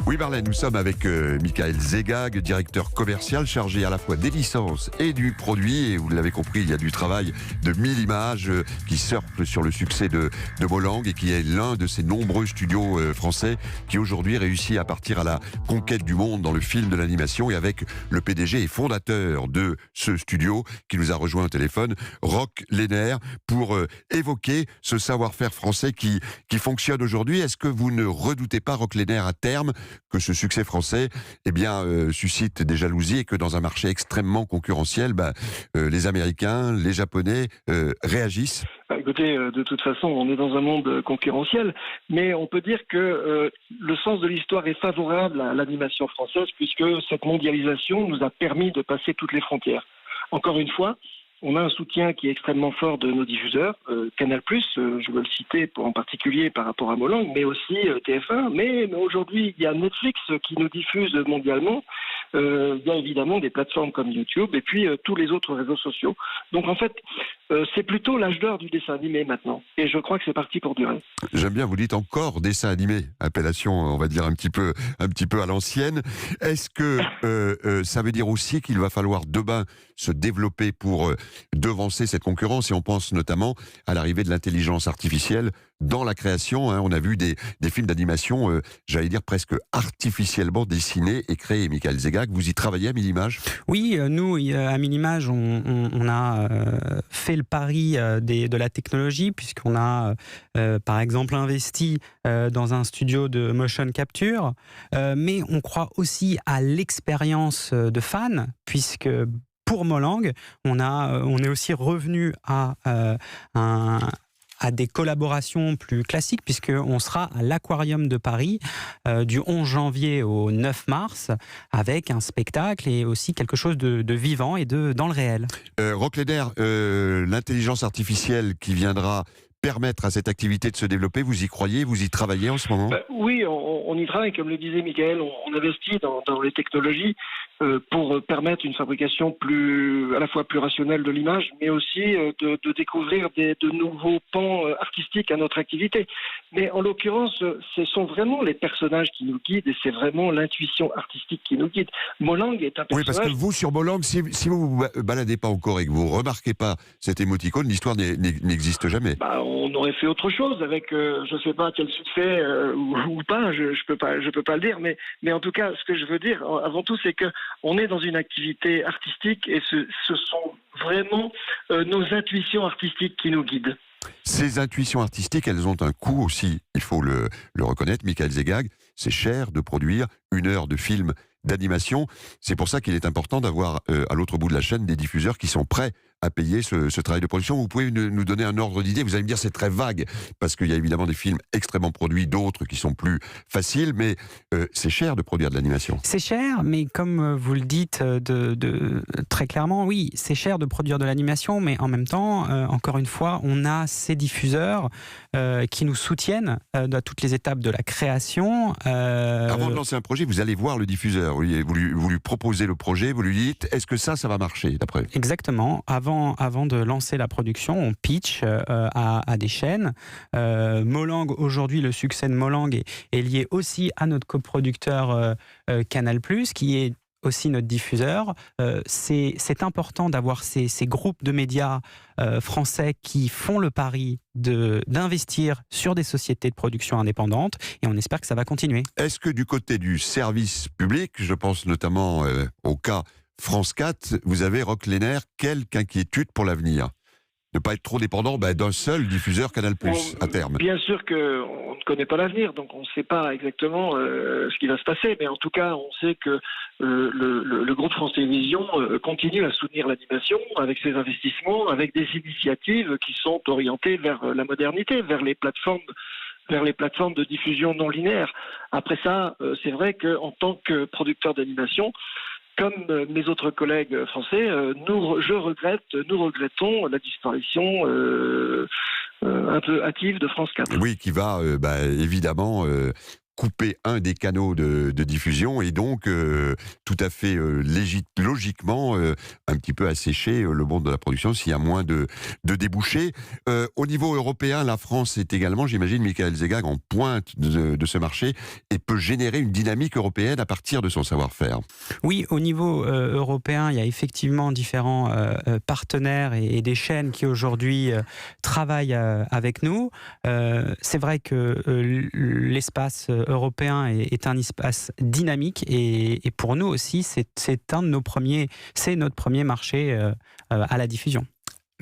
Oui, Marlène, nous sommes avec Michael Zegag, directeur commercial chargé à la fois des licences et du produit. Et vous l'avez compris, il y a du travail de 1000 images qui surfe sur le succès de Molang et qui est l'un de ces nombreux studios français qui aujourd'hui réussit à partir à la conquête du monde dans le film de l'animation. Et avec le PDG et fondateur de ce studio qui nous a rejoint au téléphone, Roch Lehner, pour évoquer ce savoir-faire français qui fonctionne aujourd'hui. Est-ce que vous ne redoutez pas, Roch Lehner, à terme, que ce succès français suscite des jalousies et que dans un marché extrêmement concurrentiel, les Américains, les Japonais réagissent? Écoutez, de toute façon, on est dans un monde concurrentiel, mais on peut dire que le sens de l'histoire est favorable à l'animation française puisque cette mondialisation nous a permis de passer toutes les frontières. Encore une fois, on a un soutien qui est extrêmement fort de nos diffuseurs, Canal+, je veux le citer en particulier par rapport à Molang, mais aussi TF1, mais aujourd'hui il y a Netflix qui nous diffuse mondialement, il y a évidemment des plateformes comme YouTube et puis tous les autres réseaux sociaux. Donc en fait, c'est plutôt l'âge d'or du dessin animé maintenant, et je crois que c'est parti pour durer. J'aime bien, vous dites encore dessin animé, appellation on va dire un petit peu à l'ancienne. Est-ce que ça veut dire aussi qu'il va falloir demain se développer pour devancer cette concurrence, et on pense notamment à l'arrivée de l'intelligence artificielle dans la création, On a vu des films d'animation, j'allais dire presque artificiellement dessinés et créés. Michael Zegag, vous y travaillez à 1000 images? Oui, nous, à 1000 images, on a fait le pari de la technologie, puisqu'on a, par exemple, investi dans un studio de motion capture, mais on croit aussi à l'expérience de fan, puisque pour Molang, on est aussi revenu à des collaborations plus classiques, puisqu'on sera à l'Aquarium de Paris du 11 janvier au 9 mars, avec un spectacle et aussi quelque chose de vivant et dans le réel. Roch Lehner, l'intelligence artificielle qui viendra permettre à cette activité de se développer, vous y croyez, vous y travaillez en ce moment? Oui, on y travaille, comme le disait Michael, on investit dans les technologies pour permettre une fabrication à la fois plus rationnelle de l'image, mais aussi de découvrir de nouveaux pans artistiques à notre activité. Mais en l'occurrence, ce sont vraiment les personnages qui nous guident et c'est vraiment l'intuition artistique qui nous guide. Molang est un personnage... Oui, parce que vous, sur Molang, si vous vous baladez pas encore et que vous remarquez pas cet émoticône, l'histoire n'existe jamais. On aurait fait autre chose avec, je sais pas quel succès ou pas, je peux pas le dire, mais en tout cas, ce que je veux dire avant tout, c'est que on est dans une activité artistique et ce sont vraiment nos intuitions artistiques qui nous guident. Ces intuitions artistiques, elles ont un coût aussi, il faut le reconnaître, Michael Zegag. C'est cher de produire 1 heure de film d'animation. C'est pour ça qu'il est important d'avoir à l'autre bout de la chaîne des diffuseurs qui sont prêts à payer ce travail de production. Vous pouvez nous donner un ordre d'idée? Vous allez me dire c'est très vague, parce qu'il y a évidemment des films extrêmement produits, d'autres qui sont plus faciles, mais c'est cher de produire de l'animation. C'est cher, mais comme vous le dites très clairement, oui, c'est cher de produire de l'animation, mais en même temps, encore une fois, on a ces diffuseurs qui nous soutiennent à toutes les étapes de la création. Avant de lancer un projet, vous allez voir le diffuseur, vous lui proposez le projet, vous lui dites, est-ce que ça va marcher d'après? Exactement. Avant de lancer la production, on pitch à des chaînes. Molang, aujourd'hui, le succès de Molang est lié aussi à notre coproducteur Canal+, qui est aussi notre diffuseur. C'est important d'avoir ces groupes de médias français qui font le pari d'investir sur des sociétés de production indépendantes, et on espère que ça va continuer. Est-ce que du côté du service public, je pense notamment au cas France 4, vous avez, Roch Lehner, quelque inquiétude pour l'avenir? Ne pas être trop dépendant d'un seul diffuseur Canal+, à terme. Bien sûr qu'on ne connaît pas l'avenir, donc on ne sait pas exactement ce qui va se passer, mais en tout cas, on sait que le groupe France Télévisions continue à soutenir l'animation avec ses investissements, avec des initiatives qui sont orientées vers la modernité, vers les plateformes de diffusion non linéaire. Après ça, c'est vrai qu'en tant que producteur d'animation, comme mes autres collègues français, nous regrettons la disparition un peu hâtive de France 4. Oui, qui va évidemment couper un des canaux de diffusion et donc tout à fait logiquement un petit peu assécher le monde de la production s'il y a moins de débouchés. Au niveau européen, la France est également, j'imagine, Michaël Zegag, en pointe de ce marché et peut générer une dynamique européenne à partir de son savoir-faire. Oui, au niveau européen, il y a effectivement différents partenaires et des chaînes qui aujourd'hui travaillent avec nous. C'est vrai que l'espace européen est un espace dynamique et pour nous aussi, c'est notre premier marché à la diffusion.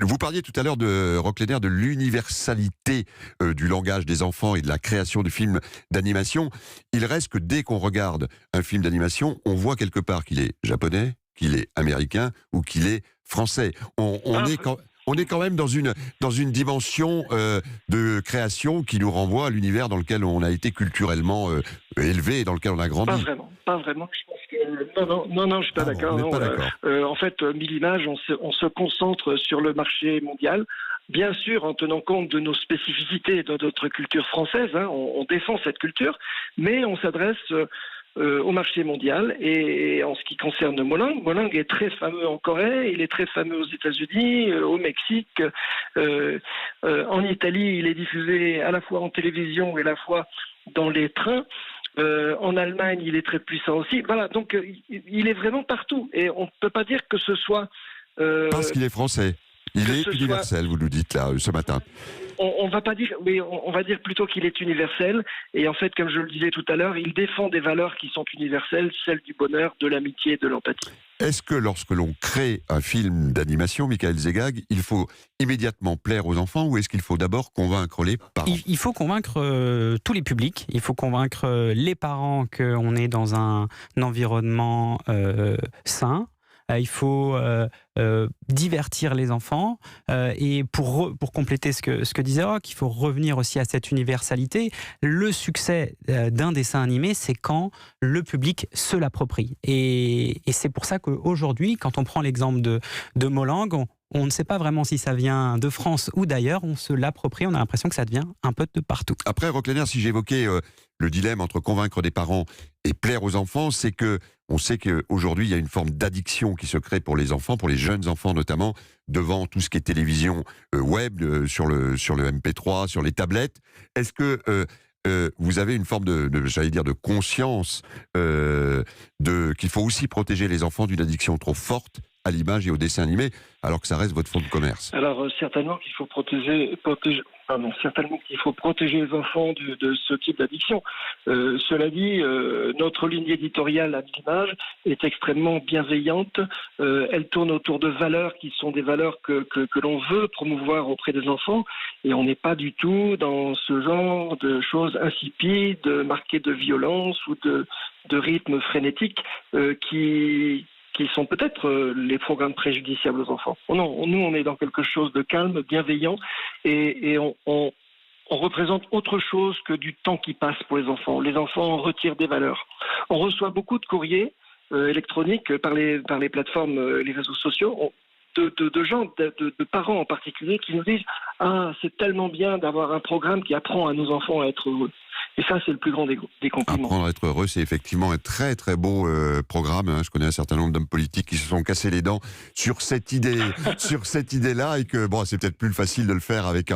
Vous parliez tout à l'heure de Roch Lehner, de l'universalité du langage des enfants et de la création de films d'animation. Il reste que dès qu'on regarde un film d'animation, on voit quelque part qu'il est japonais, qu'il est américain ou qu'il est français. On est quand même dans une dimension de création qui nous renvoie à l'univers dans lequel on a été culturellement élevé et dans lequel on a grandi. Pas vraiment. Je pense que non, je suis pas d'accord. On n'est pas d'accord. En fait, 1000 images, on se concentre sur le marché mondial. Bien sûr, en tenant compte de nos spécificités et de notre culture française, on défend cette culture, mais on s'adresse au marché mondial. Et en ce qui concerne Molang est très fameux en Corée, il est très fameux aux États-Unis, au Mexique, en Italie, il est diffusé à la fois en télévision et à la fois dans les trains. En Allemagne, il est très puissant aussi. Voilà, donc il est vraiment partout. Et on ne peut pas dire que ce soit... Parce qu'il est français. Il est universel, vous nous dites là, ce matin. On va pas dire, oui, on va dire plutôt qu'il est universel. Et en fait, comme je le disais tout à l'heure, il défend des valeurs qui sont universelles, celles du bonheur, de l'amitié et de l'empathie. Est-ce que lorsque l'on crée un film d'animation, Michaël Zegag, il faut immédiatement plaire aux enfants ou est-ce qu'il faut d'abord convaincre les parents ? Il faut convaincre tous les publics. Il faut convaincre les parents qu'on est dans un environnement sain. Il faut divertir les enfants et pour compléter ce que disait Roch, il faut revenir aussi à cette universalité. Le succès d'un dessin animé, c'est quand le public se l'approprie. Et c'est pour ça qu'aujourd'hui, quand on prend l'exemple de Molang, on ne sait pas vraiment si ça vient de France ou d'ailleurs, on se l'approprie, on a l'impression que ça devient un peu de partout. Après, Roch Lehner, si j'évoquais le dilemme entre convaincre des parents et plaire aux enfants, c'est que on sait qu'aujourd'hui, il y a une forme d'addiction qui se crée pour les enfants, pour les jeunes enfants notamment, devant tout ce qui est télévision web, sur le MP3, sur les tablettes. Est-ce que vous avez une forme de conscience qu'il faut aussi protéger les enfants d'une addiction trop forte à l'image et au dessin animé, alors que ça reste votre fonds de commerce? Alors certainement qu'il faut protéger les enfants de ce type d'addiction. Cela dit, notre ligne éditoriale à l'image est extrêmement bienveillante. Elle tourne autour de valeurs qui sont des valeurs que l'on veut promouvoir auprès des enfants, et on n'est pas du tout dans ce genre de choses insipides, marquées de violence ou de rythme frénétique qui sont peut-être les programmes préjudiciables aux enfants. Non, nous, on est dans quelque chose de calme, bienveillant, et on représente autre chose que du temps qui passe pour les enfants. Les enfants en retirent des valeurs. On reçoit beaucoup de courriers électroniques par les plateformes, les réseaux sociaux, de gens, de parents en particulier, qui nous disent « Ah, c'est tellement bien d'avoir un programme qui apprend à nos enfants à être heureux ». Et ça, c'est le plus grand des compliments. Apprendre à être heureux, c'est effectivement un très très beau programme. Je connais un certain nombre d'hommes politiques qui se sont cassés les dents sur cette idée-là, et que bon, c'est peut-être plus facile de le faire avec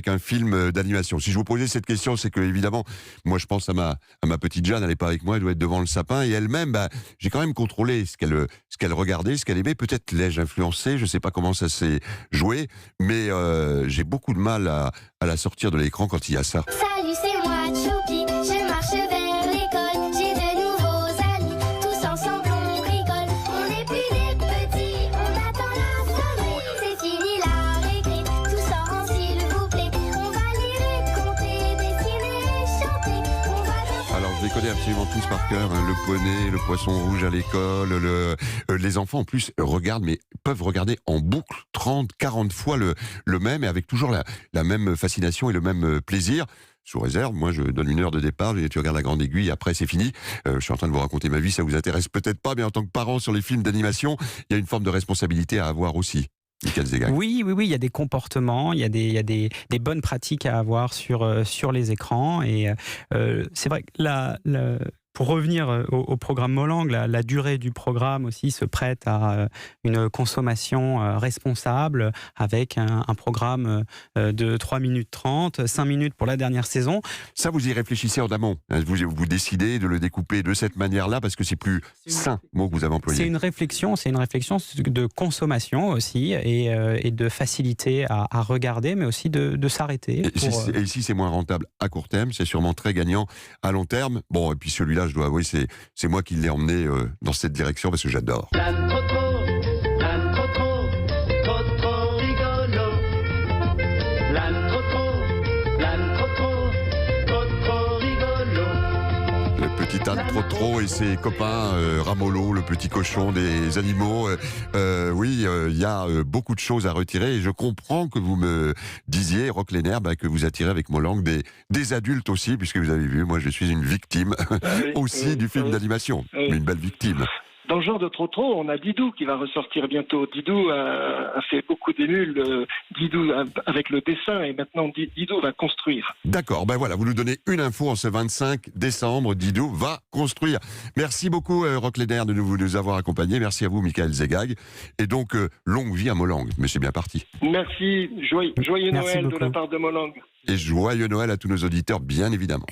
un film d'animation. Si je vous posais cette question, c'est que évidemment, moi je pense à ma petite Jeanne, elle n'est pas avec moi, elle doit être devant le sapin, et elle-même, j'ai quand même contrôlé ce qu'elle regardait, ce qu'elle aimait. Peut-être l'ai-je influencé, je ne sais pas comment ça s'est joué, mais j'ai beaucoup de mal à la sortir de l'écran quand il y a ça. Salut, c'est moi, Choupi, je marche vers l'école, j'ai de nouveaux amis, tous ensemble on rigole, on n'est plus des petits, on attend la soirée, c'est fini la récré, tous en rang s'il vous plaît, on va lire et compter, dessiner et chanter, on va danser. Alors je les connais absolument tous par cœur, le poney, le poisson rouge à l'école, les enfants en plus peuvent regarder en boucle 30, 40 fois le même, et avec toujours la même fascination et le même plaisir. Sous réserve, moi je donne une heure de départ, tu regardes la grande aiguille, après c'est fini. Je suis en train de vous raconter ma vie, ça vous intéresse peut-être pas, mais en tant que parent sur les films d'animation, il y a une forme de responsabilité à avoir aussi. Michael Zegag. Oui, il y a des comportements, il y a des bonnes pratiques à avoir sur les écrans. Et c'est vrai que pour revenir au programme Molang, la durée du programme aussi se prête à une consommation responsable, avec un programme de 3 minutes 30, 5 minutes pour la dernière saison. Ça, vous y réfléchissez en amont. Vous décidez de le découper de cette manière-là parce que c'est plus sain, mot que vous avez employé. C'est une réflexion de consommation aussi, et de facilité à regarder, mais aussi de s'arrêter. Et ici, c'est moins rentable à court terme, c'est sûrement très gagnant à long terme. Bon, et puis celui-là, je dois avouer, c'est moi qui l'ai emmené dans cette direction parce que j'adore. L'âne trop rigolo. L'âne trop rigolo. Le petit âne trop et ses copains, Ramolo, le petit cochon des animaux. Oui, il y a beaucoup de choses à retirer et je comprends que vous me disiez, Roch Lenner, que vous attirez avec Molang des adultes aussi, puisque vous avez vu, moi je suis une victime aussi du film d'animation, mais une belle victime. Dans le genre de Trotro, on a Didou qui va ressortir bientôt. Didou a fait beaucoup d'émules, Didou avec le dessin, et maintenant Didou va construire. D'accord, voilà, vous nous donnez une info en ce 25 décembre, Didou va construire. Merci beaucoup Roch Lenner de nous avoir accompagnés, merci à vous Michael Zegag, et donc longue vie à Molang, mais c'est bien parti. Merci, joyeux Merci Noël beaucoup. de la part de Molang. Et joyeux Noël à tous nos auditeurs, bien évidemment.